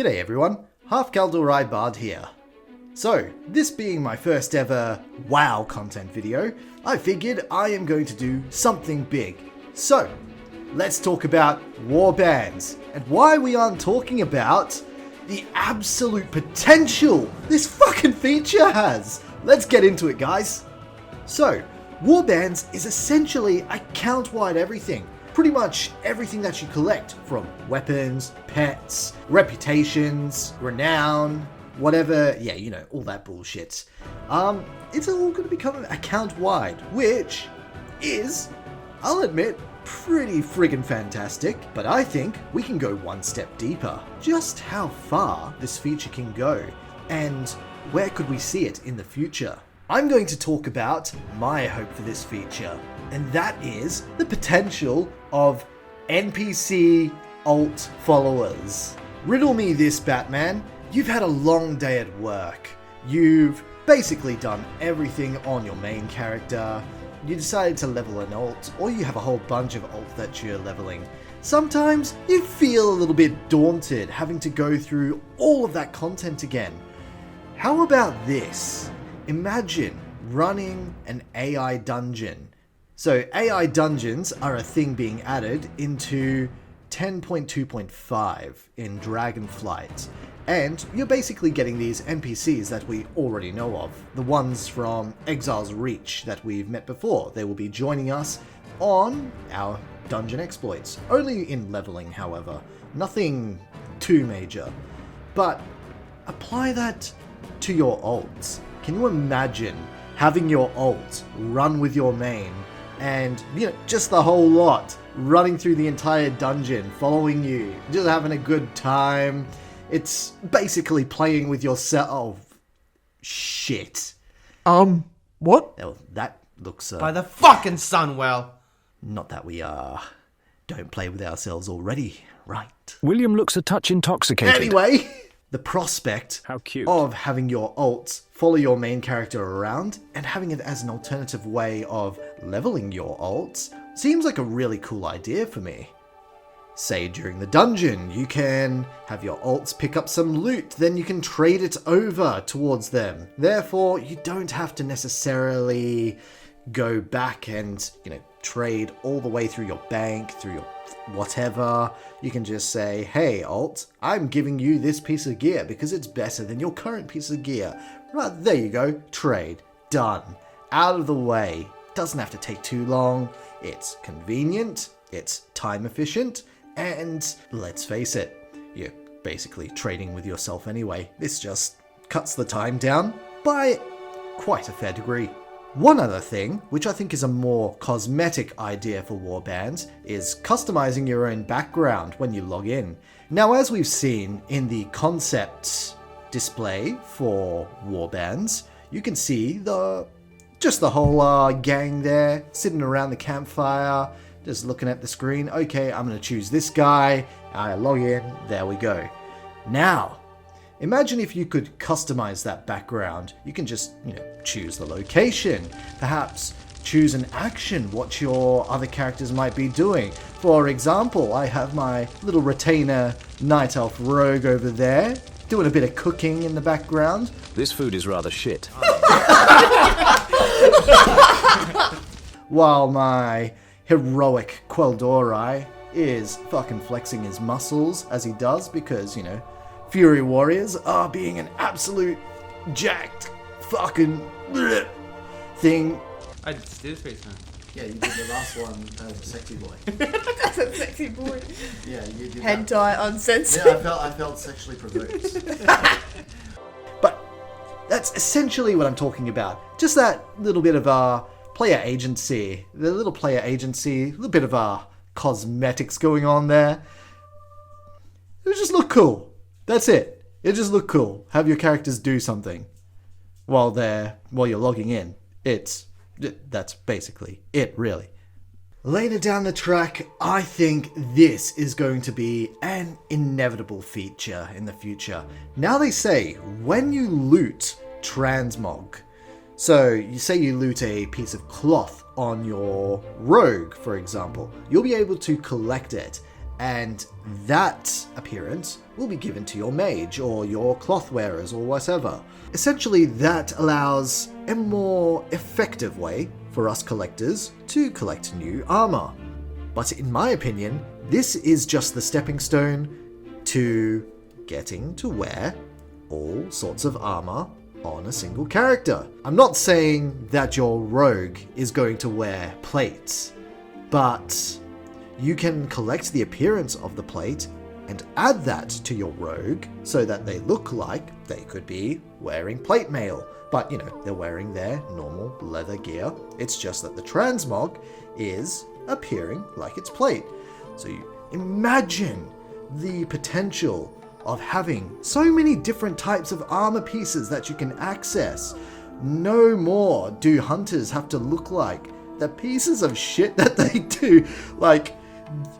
G'day everyone, Half Kaldor Bard here. So, this being my first ever WoW content video, I figured I am going to do something big. So, let's talk about Warbands, and why we aren't talking about the absolute potential this fucking feature has. Let's get into it, guys. So, Warbands is essentially account-wide everything. Pretty much everything that you collect, from weapons, pets, reputations, renown, whatever, yeah, you know, all that bullshit. It's all going to become account-wide, which is, I'll admit, pretty friggin' fantastic, but I think we can go one step deeper. Just how far this feature can go, and where could we see it in the future? I'm going to talk about my hope for this feature, and that is the potential of NPC alt followers. Riddle me this, Batman. You've had a long day at work. You've basically done everything on your main character. You decided to level an alt, or you have a whole bunch of alt that you're leveling. Sometimes you feel a little bit daunted having to go through all of that content again. How about this? Imagine running an AI dungeon. So AI dungeons are a thing being added into 10.2.5 in Dragonflight. And you're basically getting these NPCs that we already know of. The ones from Exile's Reach that we've met before. They will be joining us on our dungeon exploits. Only in leveling, however. Nothing too major. But apply that to your ults. Can you imagine having your ult run with your main and, you know, just the whole lot running through the entire dungeon, following you, just having a good time? It's basically playing with yourself. Oh, shit. What? Oh, that looks... By the fucking Sunwell! Not that we, don't play with ourselves already, right? William looks a touch intoxicated. Anyway, the prospect How cute. of having your ults follow your main character around and having it as an alternative way of leveling your ults seems like a really cool idea for me. Say during the dungeon, you can have your ults pick up some loot, then you can trade it over towards them. Therefore, you don't have to necessarily go back and, you know, trade all the way through your bank, through your whatever. You can just say, hey alt, I'm giving you this piece of gear because it's better than your current piece of gear. Right, there you go, trade, done, out of the way. Doesn't have to take too long, it's convenient, it's time efficient, and let's face it, you're basically trading with yourself anyway. This just cuts the time down by quite a fair degree. One other thing, which I think is a more cosmetic idea for Warbands, is customizing your own background when you log in. Now, as we've seen in the concept display for Warbands, you can see just the whole gang there, sitting around the campfire, just looking at the screen. Okay, I'm going to choose this guy. I log in, there we go. Now, imagine if you could customize that background. You can just, you know, choose the location, perhaps choose an action, what your other characters might be doing. For example, I have my little retainer Night Elf Rogue over there, doing a bit of cooking in the background. This food is rather shit. While my heroic Quel'Dorei is fucking flexing his muscles as he does because, you know, Fury Warriors are being an absolute jacked fucking thing. I did Space Man. Yeah, you did the last one as a sexy boy. That's a sexy boy. Yeah, you did Hentai uncensored. Yeah, I felt sexually provoked. But that's essentially what I'm talking about. Just that little bit of player agency. The little player agency, a little bit of cosmetics going on there. It just look cool. That's it. It just look cool. Have your characters do something while you're logging in. That's basically it, really. Later down the track, I think this is going to be an inevitable feature in the future. Now they say, when you loot Transmog, so you say you loot a piece of cloth on your rogue, for example, you'll be able to collect it And that appearance will be given to your mage or your cloth wearers or whatever. Essentially, that allows a more effective way for us collectors to collect new armor. But in my opinion, this is just the stepping stone to getting to wear all sorts of armor on a single character. I'm not saying that your rogue is going to wear plates, but you can collect the appearance of the plate and add that to your rogue so that they look like they could be wearing plate mail. But, you know, they're wearing their normal leather gear. It's just that the transmog is appearing like it's plate. So you imagine the potential of having so many different types of armor pieces that you can access. No more do hunters have to look like the pieces of shit that they do. Like,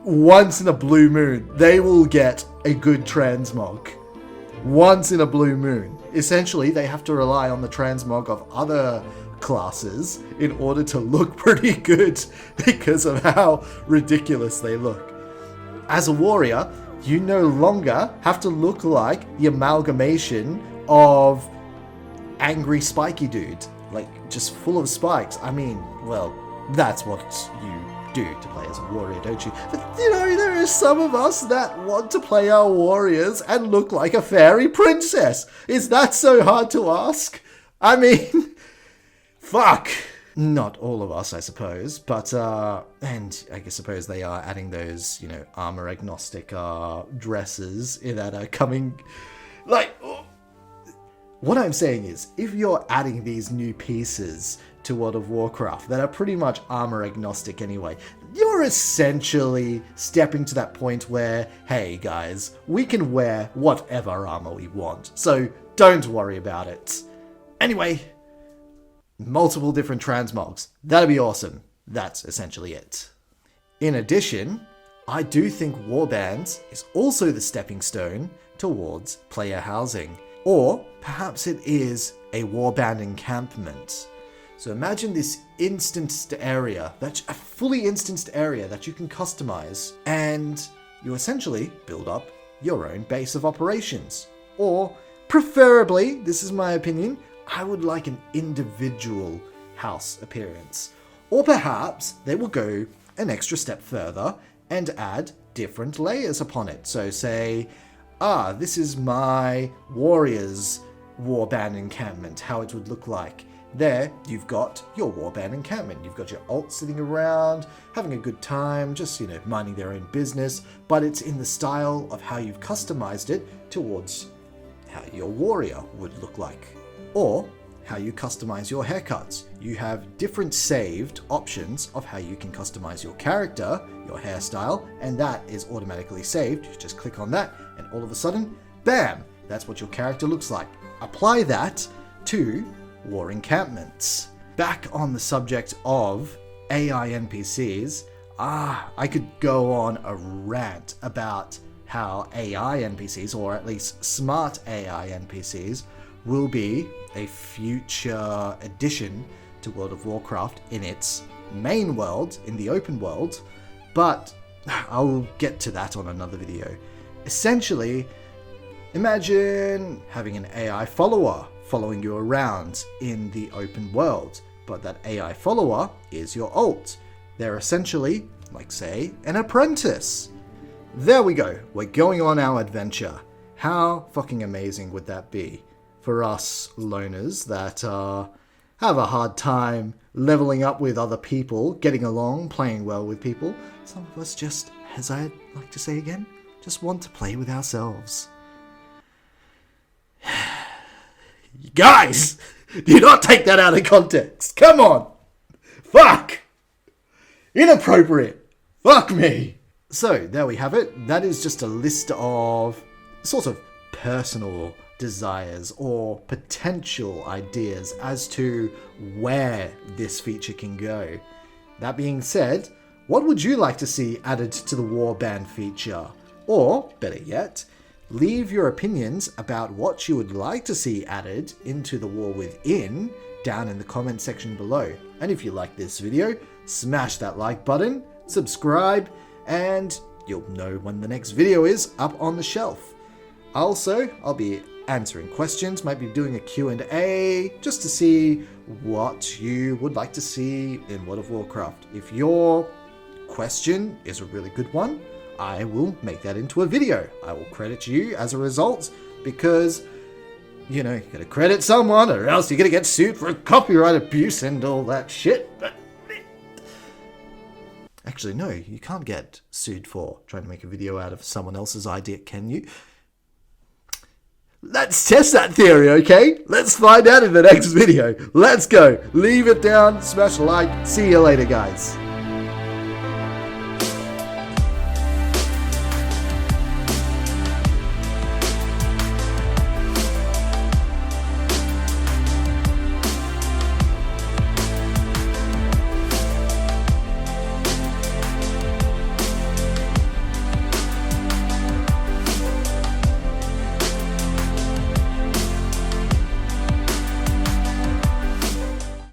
once in a blue moon, they will get a good transmog. Once in a blue moon. Essentially, they have to rely on the transmog of other classes in order to look pretty good because of how ridiculous they look. As a warrior, you no longer have to look like the amalgamation of angry spiky dude, like just full of spikes. I mean, well, that's what you do to play as a warrior, don't you? But you know, there are some of us that want to play our warriors and look like a fairy princess. Is that so hard to ask? I mean, fuck. Not all of us, I suppose, but, and I suppose they are adding those, you know, armor agnostic, dresses that are coming, like, what I'm saying is, if you're adding these new pieces to World of Warcraft that are pretty much armor agnostic anyway, you're essentially stepping to that point where, hey guys, we can wear whatever armor we want, so don't worry about it. Anyway, multiple different transmogs. That'd be awesome. That's essentially it. In addition, I do think Warbands is also the stepping stone towards player housing. Or perhaps it is a Warband encampment. So imagine this instanced area, that's a fully instanced area that you can customize, and you essentially build up your own base of operations. Or preferably, this is my opinion, I would like an individual house appearance. Or perhaps they will go an extra step further and add different layers upon it. So say, this is my warriors warband encampment, how it would look like. There, you've got your warband encampment. You've got your alt sitting around, having a good time, just, you know, minding their own business, but it's in the style of how you've customized it towards how your warrior would look like. Or how you customize your haircuts. You have different saved options of how you can customize your character, your hairstyle, and that is automatically saved. You just click on that, and all of a sudden, bam, that's what your character looks like. Apply that to war encampments. Back on the subject of AI NPCs, I could go on a rant about how AI NPCs, or at least smart AI NPCs, will be a future addition to World of Warcraft in its main world, in the open world, but I'll get to that on another video. Essentially, imagine having an AI follower following you around in the open world, but that AI follower is your alt. They're essentially, like say, an apprentice. There we go, we're going on our adventure. How fucking amazing would that be for us loners that have a hard time leveling up with other people, getting along, playing well with people? Some of us just, as I'd like to say again, just want to play with ourselves. You guys, do not take that out of context. Come on. Fuck. Inappropriate. Fuck me. So, there we have it. That is just a list of sort of personal desires or potential ideas as to where this feature can go. That being said, what would you like to see added to the Warband feature? Or, better yet, leave your opinions about what you would like to see added into the War Within down in the comment section below. And if you like this video, smash that like button, subscribe, and you'll know when the next video is up on the shelf. Also, I'll be answering questions, might be doing a Q&A, just to see what you would like to see in World of Warcraft. If your question is a really good one, I will make that into a video. I will credit you as a result, because, you know, you gotta credit someone, or else you're gonna get sued for copyright abuse and all that shit. But actually, no, you can't get sued for trying to make a video out of someone else's idea, can you? Let's test that theory, okay? Let's find out in the next video. Let's go. Leave it down, smash a like. See you later, guys.